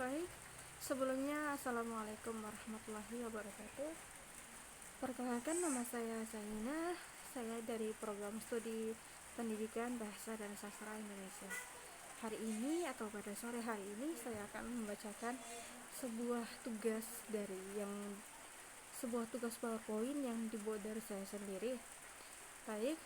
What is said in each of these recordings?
Baik, sebelumnya Assalamualaikum warahmatullahi wabarakatuh. Perkenalkan, nama saya Zaina. Saya dari program studi Pendidikan Bahasa dan Sastra Indonesia. Hari ini atau pada sore hari ini saya akan membacakan sebuah tugas PowerPoint yang dibuat dari saya sendiri. Baik,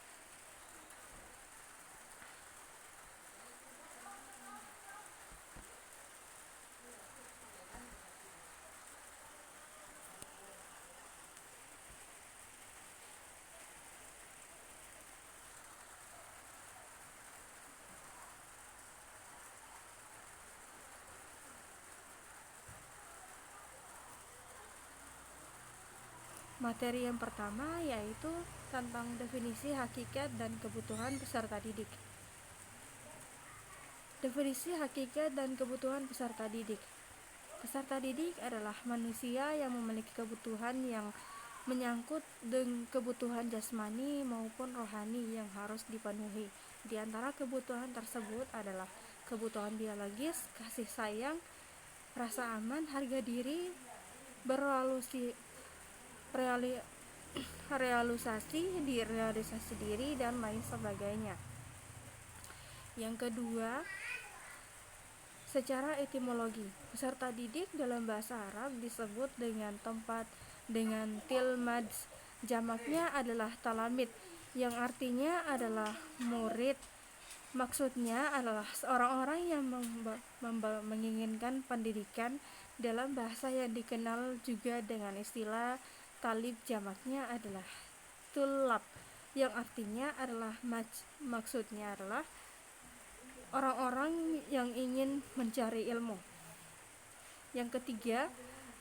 materi yang pertama yaitu tentang definisi, hakikat, dan kebutuhan peserta didik. Definisi, hakikat, dan kebutuhan peserta didik. Peserta didik adalah manusia yang memiliki kebutuhan yang menyangkut dengan kebutuhan jasmani maupun rohani yang harus dipenuhi. Di antara kebutuhan tersebut adalah kebutuhan biologis, kasih sayang, rasa aman, harga diri, realisasi diri, dan lain sebagainya. Yang kedua, secara etimologi, peserta didik dalam bahasa Arab disebut dengan tempat dengan tilmad, jamaknya adalah talamid, yang artinya adalah murid. Maksudnya adalah orang-orang yang menginginkan pendidikan. Dalam bahasa yang dikenal juga dengan istilah talib, jamaknya adalah tulab, yang artinya adalah maksudnya adalah orang-orang yang ingin mencari ilmu. Yang ketiga,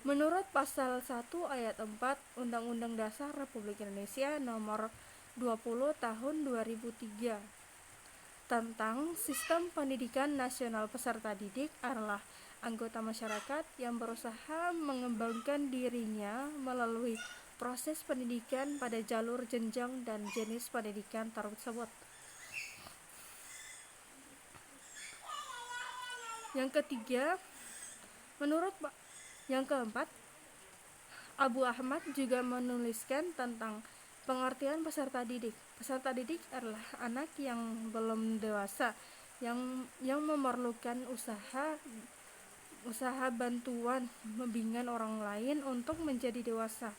menurut pasal 1 ayat 4 Undang-Undang Dasar Republik Indonesia nomor 20 tahun 2003 tentang Sistem Pendidikan Nasional, peserta didik adalah anggota masyarakat yang berusaha mengembangkan dirinya melalui proses pendidikan pada jalur jenjang dan jenis pendidikan tersebut. Yang keempat, Abu Ahmad juga menuliskan tentang pengertian peserta didik. Peserta didik adalah anak yang belum dewasa yang memerlukan usaha bantuan bimbingan orang lain untuk menjadi dewasa,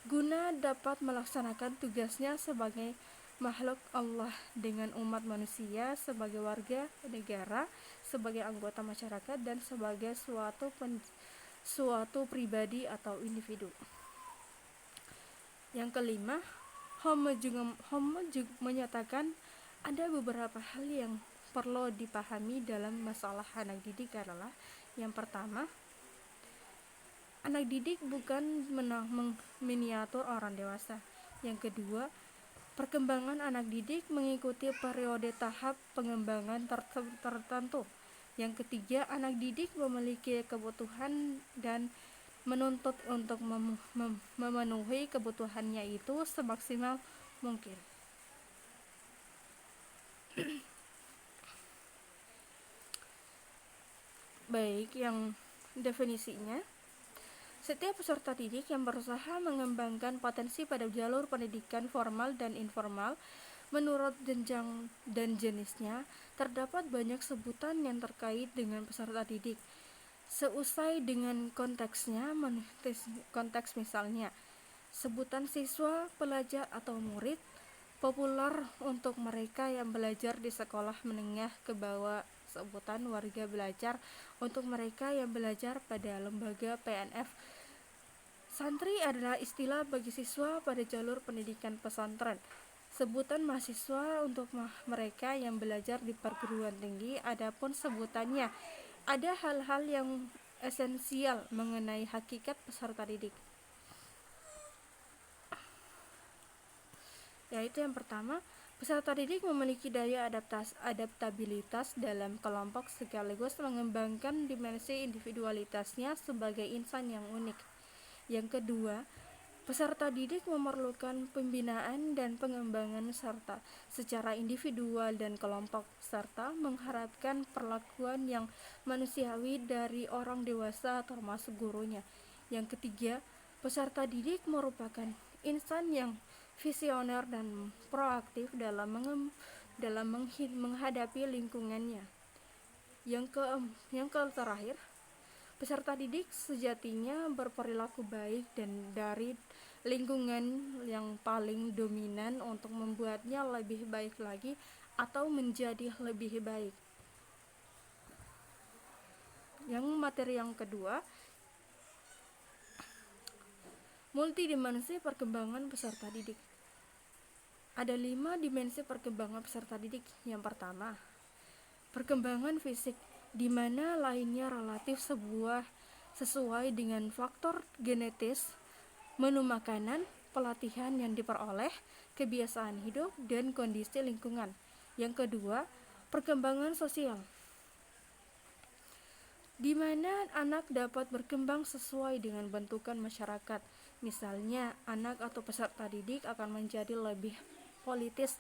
guna dapat melaksanakan tugasnya sebagai makhluk Allah dengan umat manusia, sebagai warga negara, sebagai anggota masyarakat, dan sebagai suatu pribadi atau individu. Yang kelima, Homme juga menyatakan ada beberapa hal yang perlu dipahami dalam masalah anak didik adalah: yang pertama, anak didik bukan miniatur orang dewasa. Yang kedua, perkembangan anak didik mengikuti periode tahap pengembangan tertentu. Yang ketiga, anak didik memiliki kebutuhan dan menuntut untuk memenuhi kebutuhannya itu semaksimal mungkin. Baik, yang definisinya, setiap peserta didik yang berusaha mengembangkan potensi pada jalur pendidikan formal dan informal menurut jenjang dan jenisnya. Terdapat banyak sebutan yang terkait dengan peserta didik seusai dengan konteksnya. Konteks misalnya, sebutan siswa, pelajar, atau murid populer untuk mereka yang belajar di sekolah menengah ke bawah. Sebutan warga belajar untuk mereka yang belajar pada lembaga PNF. Santri adalah istilah bagi siswa pada jalur pendidikan pesantren. Sebutan mahasiswa untuk mereka yang belajar di perguruan tinggi. Adapun sebutannya, ada hal-hal yang esensial mengenai hakikat peserta didik, yaitu yang pertama, peserta didik memiliki daya adaptabilitas dalam kelompok sekaligus mengembangkan dimensi individualitasnya sebagai insan yang unik. Yang kedua, Peserta didik memerlukan pembinaan dan pengembangan serta secara individual dan kelompok, serta mengharapkan perlakuan yang manusiawi dari orang dewasa termasuk gurunya. Yang ketiga, peserta didik merupakan insan yang visioner dan proaktif dalam menghadapi lingkungannya. Yang terakhir, peserta didik sejatinya berperilaku baik dan dari lingkungan yang paling dominan untuk membuatnya lebih baik lagi atau menjadi lebih baik. Yang materi yang kedua, multidimensi perkembangan peserta didik. Ada 5 dimensi perkembangan peserta didik. Yang pertama, perkembangan fisik, di mana lainnya relatif sesuai dengan faktor genetis, menu makanan, pelatihan yang diperoleh, kebiasaan hidup, dan kondisi lingkungan. Yang kedua, perkembangan sosial, di mana anak dapat berkembang sesuai dengan bentukan masyarakat. Misalnya, anak atau peserta didik akan menjadi lebih politis,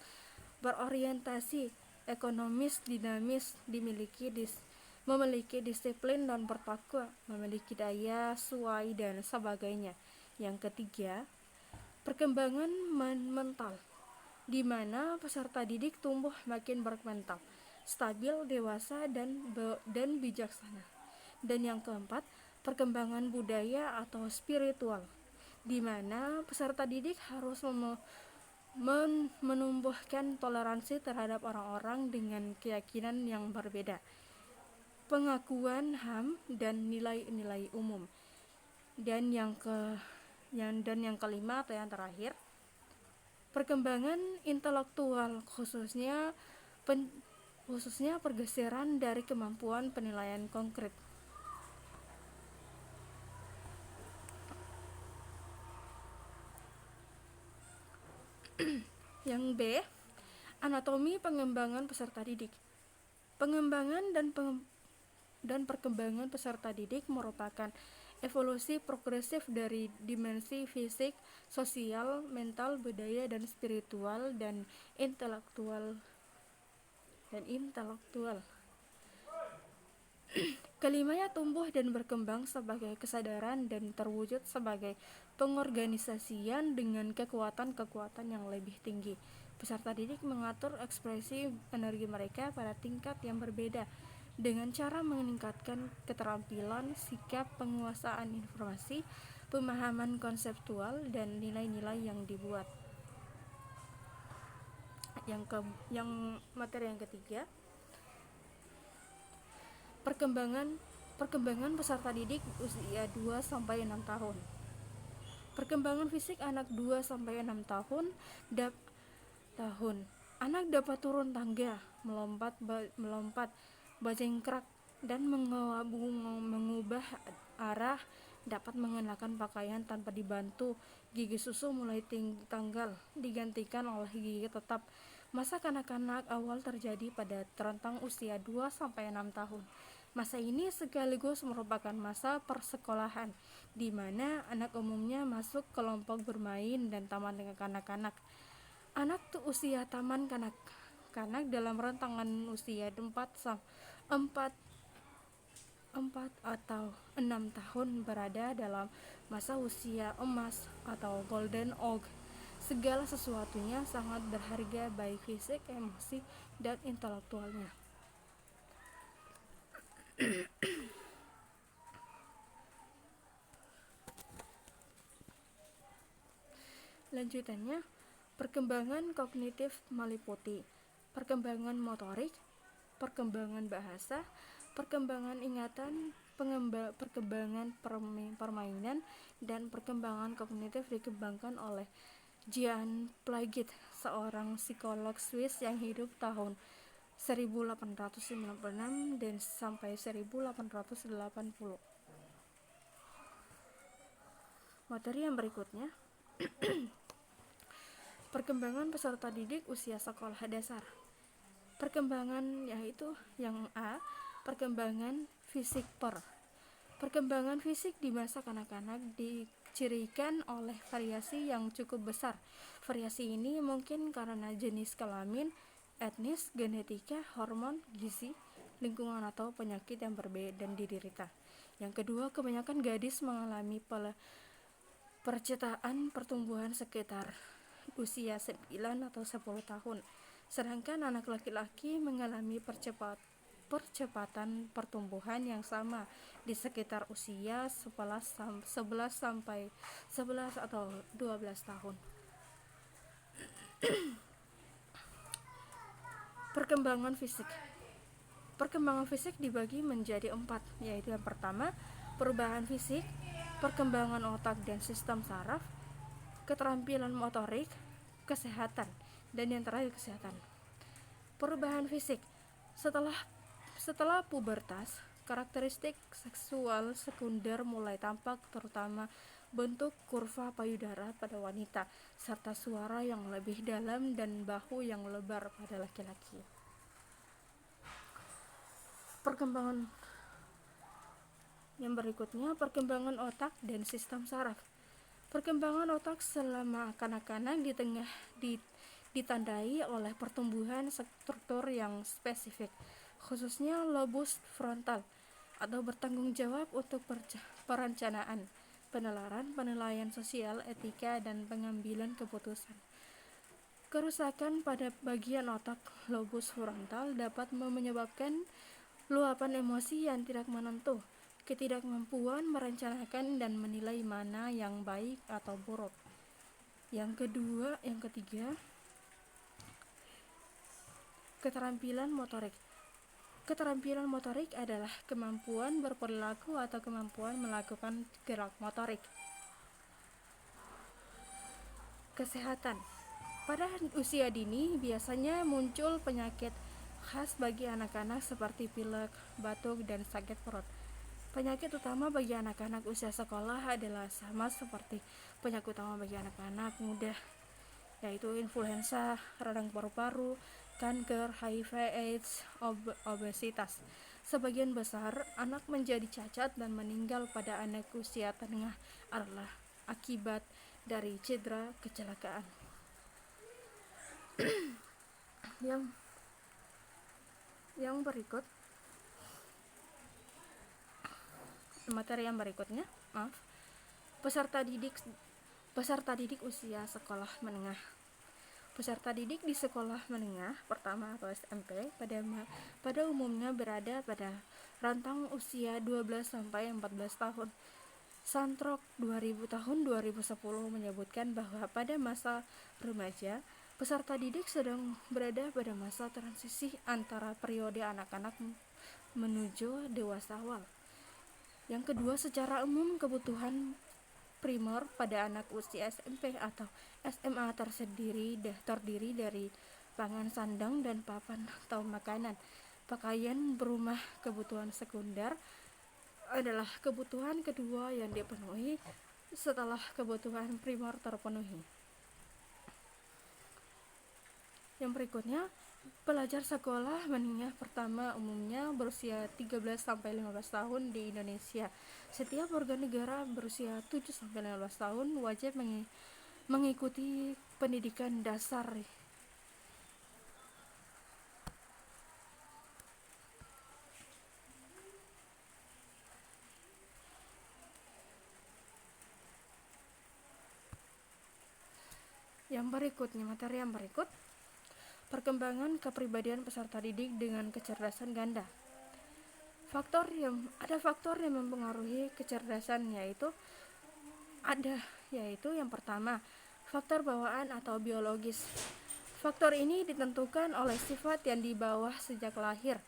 berorientasi ekonomis, dinamis, memiliki disiplin dan bertakwa, memiliki daya suai, dan sebagainya. Yang ketiga, perkembangan mental, di mana peserta didik tumbuh makin bermental, stabil, dewasa, dan bijaksana. Dan yang keempat, perkembangan budaya atau spiritual, di mana peserta didik harus menumbuhkan toleransi terhadap orang-orang dengan keyakinan yang berbeda, pengakuan HAM dan nilai-nilai umum. Dan yang kelima atau yang terakhir, perkembangan intelektual, khususnya pergeseran dari kemampuan penilaian konkret. Yang B, anatomi pengembangan peserta didik. Pengembangan dan perkembangan peserta didik merupakan evolusi progresif dari dimensi fisik, sosial, mental, budaya, dan spiritual dan intelektual. Kelimanya tumbuh dan berkembang sebagai kesadaran dan terwujud sebagai pengorganisasian dengan kekuatan-kekuatan yang lebih tinggi. Peserta didik mengatur ekspresi energi mereka pada tingkat yang berbeda dengan cara meningkatkan keterampilan, sikap, penguasaan informasi, pemahaman konseptual, dan nilai-nilai yang dibuat. Yang materi yang ketiga, perkembangan peserta didik usia 2-6 tahun. Perkembangan fisik anak 2-6 tahun. Anak dapat turun tangga, melompat, bajengkrak, dan mengubah arah, dapat mengenakan pakaian tanpa dibantu. Gigi susu mulai tanggal digantikan oleh gigi tetap. Masa kanak-kanak awal terjadi pada rentang usia 2-6 tahun. Masa ini sekaligus merupakan masa persekolahan, di mana anak umumnya masuk kelompok bermain dan taman dengan kanak-kanak. Anak usia taman kanak-kanak dalam rentangan usia 4 atau 6 tahun berada dalam masa usia emas atau golden age. Segala sesuatunya sangat berharga, baik fisik, emosi, dan intelektualnya. Lanjutannya, perkembangan kognitif meliputi perkembangan motorik, perkembangan bahasa, perkembangan ingatan, perkembangan permainan, dan perkembangan kognitif dikembangkan oleh Jean Piaget, seorang psikolog Swiss yang hidup tahun 1896 dan sampai 1880. Materi yang berikutnya, perkembangan peserta didik usia sekolah dasar. Perkembangan yaitu yang A, perkembangan fisik. Perkembangan fisik di masa kanak-kanak dicirikan oleh variasi yang cukup besar. Variasi ini mungkin karena jenis kelamin, etnis, genetika, hormon, gizi, lingkungan atau penyakit yang berbeda dan diderita. Yang kedua, kebanyakan gadis mengalami percetaan pertumbuhan sekitar usia 9 atau 10 tahun, sedangkan anak laki-laki mengalami percepatan pertumbuhan yang sama di sekitar usia 11 sampai 11 atau 12 tahun. Perkembangan fisik. Perkembangan fisik dibagi menjadi 4, yaitu yang pertama, perubahan fisik, perkembangan otak dan sistem saraf, keterampilan motorik, kesehatan, dan yang terakhir kesehatan. Perubahan fisik. Setelah pubertas, karakteristik seksual sekunder mulai tampak, terutama bentuk kurva payudara pada wanita, serta suara yang lebih dalam dan bahu yang lebar pada laki-laki. Perkembangan yang berikutnya, perkembangan otak dan sistem saraf. Perkembangan otak selama kanak-kanak ditandai oleh pertumbuhan struktur yang spesifik, khususnya lobus frontal, atau bertanggung jawab untuk perencanaan, penilaian sosial, etika, dan pengambilan keputusan. Kerusakan pada bagian otak lobus frontal dapat menyebabkan luapan emosi yang tidak menentu, ketidakmampuan merencanakan dan menilai mana yang baik atau buruk. Yang ketiga, keterampilan motorik. Keterampilan motorik adalah kemampuan berperilaku atau kemampuan melakukan gerak motorik. Kesehatan. Pada usia dini biasanya muncul penyakit khas bagi anak-anak seperti pilek, batuk, dan sakit perut. Penyakit utama bagi anak-anak usia sekolah adalah sama seperti penyakit utama bagi anak-anak muda, yaitu influenza, radang paru-paru, kanker, HIV, AIDS, obesitas. Sebagian besar anak menjadi cacat dan meninggal pada anak usia tengah adalah akibat dari cedera kecelakaan. Yang berikut, materi yang berikutnya, peserta didik usia sekolah menengah. Peserta didik di sekolah menengah pertama atau SMP pada umumnya berada pada rentang usia 12 sampai 14 tahun. Santrok 2010 menyebutkan bahwa pada masa remaja, peserta didik sedang berada pada masa transisi antara periode anak-anak menuju dewasa awal. Yang kedua, secara umum kebutuhan primer pada anak usia SMP atau SMA terdiri dari pangan sandang dan papan atau makanan. Pakaian berumah. Kebutuhan sekunder adalah kebutuhan kedua yang dipenuhi setelah kebutuhan primer terpenuhi. Yang berikutnya, pelajar sekolah menengah pertama umumnya berusia 13 sampai 15 tahun di Indonesia. Setiap warga negara berusia 7 sampai 15 tahun wajib mengikuti pendidikan dasar. Yang berikutnya, materi yang berikut, perkembangan kepribadian peserta didik dengan kecerdasan ganda. Ada faktor yang mempengaruhi kecerdasan yaitu yang pertama, faktor bawaan atau biologis. Faktor ini ditentukan oleh sifat yang dibawa sejak lahir.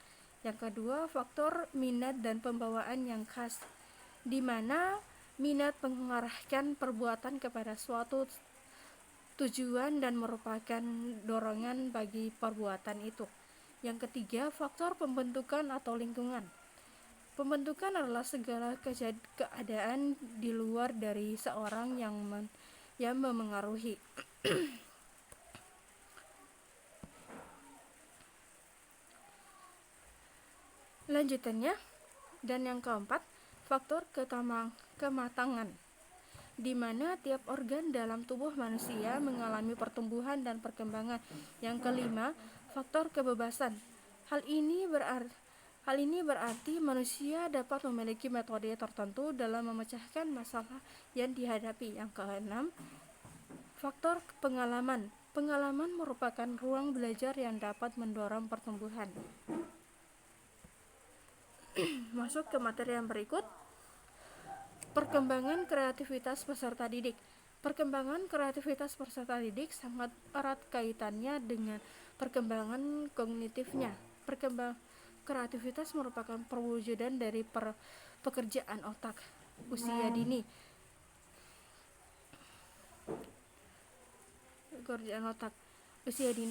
Yang kedua, faktor minat dan pembawaan yang khas, di mana minat mengarahkan perbuatan kepada suatu tujuan dan merupakan dorongan bagi perbuatan itu. Yang ketiga, faktor pembentukan atau lingkungan. Pembentukan adalah segala keadaan di luar dari seorang yang memengaruhi. Lanjutannya, dan yang keempat, faktor kematangan. di mana tiap organ dalam tubuh manusia mengalami pertumbuhan dan perkembangan. Yang kelima, faktor kebebasan. Hal ini berarti manusia dapat memiliki metode tertentu dalam memecahkan masalah yang dihadapi. Yang keenam, faktor pengalaman. Pengalaman merupakan ruang belajar yang dapat mendorong pertumbuhan. Masuk ke materi yang berikut. Perkembangan kreativitas peserta didik. Perkembangan kreativitas peserta didik sangat erat kaitannya dengan perkembangan kognitifnya. Kreativitas merupakan perwujudan dari pekerjaan otak usia dini.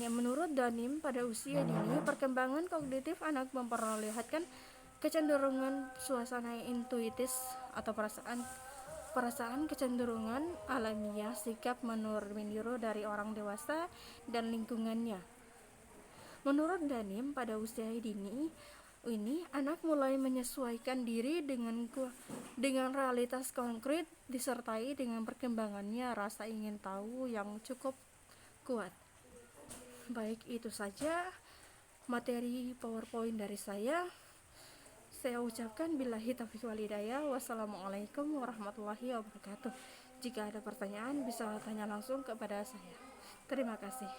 Menurut Danim, pada usia dini, perkembangan kognitif anak memperlihatkan kecenderungan suasana intuitif atau perasaan kecenderungan alamiah, sikap meniru dari orang dewasa dan lingkungannya. Menurut Danim, pada usia dini ini anak mulai menyesuaikan diri dengan realitas konkret disertai dengan perkembangannya rasa ingin tahu yang cukup kuat. Baik, itu saja materi PowerPoint dari saya. Saya ucapkan billahi taufiq wal hidayah. Wassalamualaikum warahmatullahi wabarakatuh. Jika ada pertanyaan bisa tanya langsung kepada saya. Terima kasih.